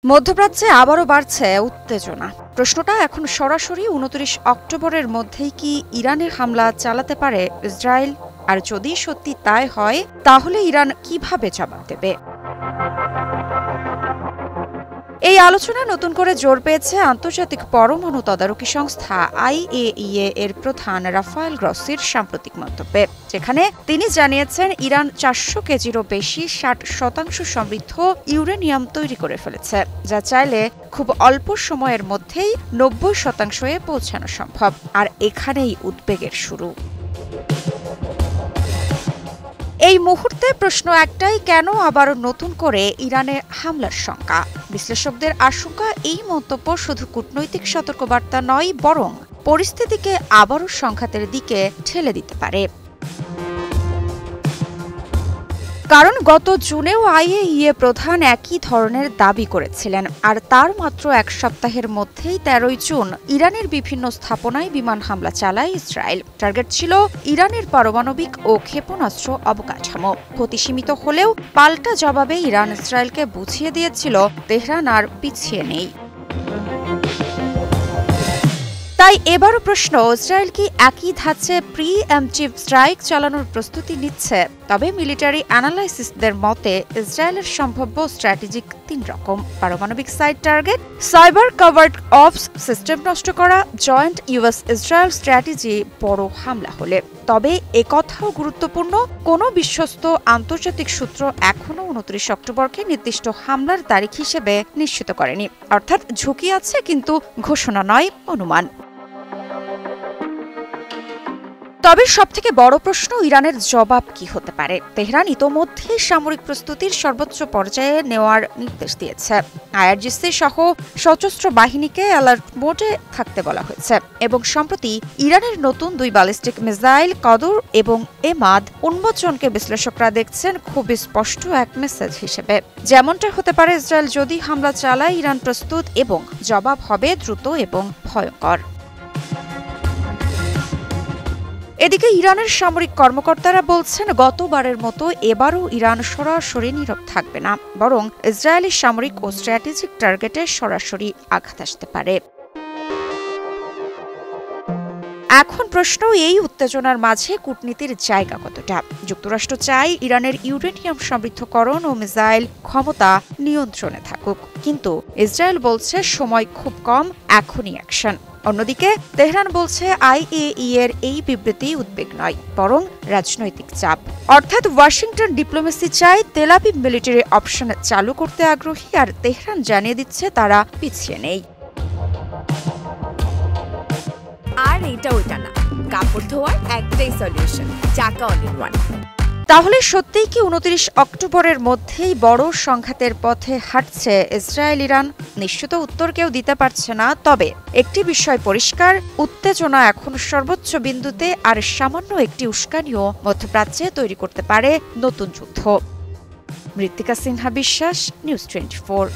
মধ্যপ্রাচ্যে আবারও বাড়ছে উত্তেজনা। প্রশ্নটা এখন সরাসরি ২৯ অক্টোবরের মধ্যেই কি ইরানে হামলা চালাতে পারে ইসরায়েল? আর যদি সত্যি তাই হয়, তাহলে ইরান কিভাবে জবাব দেবে? এই আলোচনা নতুন করে জোর পেয়েছে আন্তর্জাতিক পরমাণু তদারকি সংস্থা IAEA এর প্রধান রাফায়েল গ্রসির সাম্প্রতিক মন্তব্যে, যেখানে তিনি জানিয়েছেন ইরান ৪০০ কেজিরও বেশি ৬০% সমৃদ্ধ ইউরেনিয়াম তৈরি করে ফেলেছে, যা চাইলে খুব অল্প সময়ের মধ্যেই ৯০%-এ পৌঁছানো সম্ভব। আর এখানেই উদ্বেগের শুরু। এই মুহূর্তে প্রশ্ন একটাই, কেন আবারও নতুন করে ইরানে হামলার শঙ্কা? বিশ্লেষকদের আশঙ্কা, এই মন্তব্য শুধু কূটনৈতিক সতর্কবার্তা নয়, বরং পরিস্থিতিকে আবারও সংঘাতের দিকে ঠেলে দিতে পারে। কারণ গত জুনেও IAEA প্রধান একই ধরনের দাবি করেছিলেন, আর তার মাত্র এক সপ্তাহের মধ্যেই ১৩ জুন ইরানের বিভিন্ন স্থাপনায় বিমান হামলা চালায় ইসরায়েল। টার্গেট ছিল ইরানের পারমাণবিক ও ক্ষেপণাস্ত্র অবকাঠামো। ক্ষতি সীমিত হলেও পাল্টা জবাবে ইরান ইসরায়েলকে বুঝিয়ে দিয়েছিল তেহরান আর পিছিয়ে নেই। তাই এবারও প্রশ্ন, ইসরায়েল কি একই ধাঁচে প্রি-এম্পটিভ স্ট্রাইক চালানোর প্রস্তুতি নিচ্ছে? তবে মিলিটারি অ্যানালাইসিসদের মতে ইসরায়েলের সম্ভাব্য স্ট্র্যাটেজিক ৩ রকম: পারমাণবিক site target, cyber covert ops system নষ্ট করা, জয়েন্ট US ইসরায়েল স্ট্র্যাটেজি বড় হামলা হলে। তবে একথাও গুরুত্বপূর্ণ, কোনো বিশ্বস্ত আন্তর্জাতিক সূত্র এখনও ২৯ অক্টোবরকে নির্দিষ্ট হামলার তারিখ হিসেবে নিশ্চিত করেনি। অর্থাৎ ঝুঁকি আছে, কিন্তু ঘোষণা নয়, অনুমান। তবে সবথেকে বড় প্রশ্ন, ইরানের জবাব কি হতে পারে? তেহরান ইতোমধ্যে সামরিক প্রস্তুতির সর্বোচ্চ পর্যায়ে নেওয়ার নির্দেশ দিয়েছে। IRGC সহ সশস্ত্র বাহিনীকে অ্যালার্ট মোডে থাকতে বলা হয়েছে, এবং সম্প্রতি ইরানের নতুন ২ ব্যালিস্টিক মিসাইল কদর এবং এমাদ উন্মোচনকে বিশ্লেষকরা দেখছেন খুবই স্পষ্ট এক মেসেজ হিসেবে। যেমনটা হতে পারে, ইসরায়েল যদি হামলা চালায়, ইরান প্রস্তুত এবং জবাব হবে দ্রুত এবং ভয়ঙ্কর। এদিকে ইরানের সামরিক কর্মকর্তারা বলছেন, গতবারের মতো এবারও ইরান সরাসরি নীরব থাকবে না, বরং ইসরায়েলি সামরিক ও স্ট্র্যাটেজিক টার্গেটে সরাসরি আঘাত আসতে পারে। এখন প্রশ্ন, এই উত্তেজনার মাঝে কূটনীতির জায়গা কতটা? যুক্তরাষ্ট্র চায় ইরানের ইউরেনিয়াম সমৃদ্ধকরণ ও মিসাইল ক্ষমতা নিয়ন্ত্রণে থাকুক, কিন্তু ইসরায়েল বলছে সময় খুব কম, এখনই অ্যাকশন। অন্যদিকে তেহরান বলছে IAEA এর এই বিবৃতি উদ্বেগ নয়, বরং রাজনৈতিক চাপ। অর্থাৎ ওয়াশিংটন ডিপ্লোমেসি চায় তেল আবিব মিলিটারি অপশন চালু করতে আগ্রহী, আর তেহরান জানিয়ে দিচ্ছে তারা পিছিয়ে নেই। আর এটা ওইটা না, কাপড় ধোয়ার একটাই সলিউশন, চাকা অল ইন ওয়ান। তাহলে সত্যিই কি ২৯ অক্টোবরের মধ্যেই বড় সংঘাতের পথে হাঁটছে ইসরায়েল ইরান? নিশ্চিত উত্তর কেউ দিতে পারছে না, তবে একটি বিষয় পরিষ্কার, উত্তেজনা এখন সর্বোচ্চ বিন্দুতে, আর সামান্য একটি উস্কানিও মধ্যপ্রাচ্যে তৈরি করতে পারে নতুন যুদ্ধ। মৃত্তিকা সিনহা বিশ্বাস, নিউজ 24।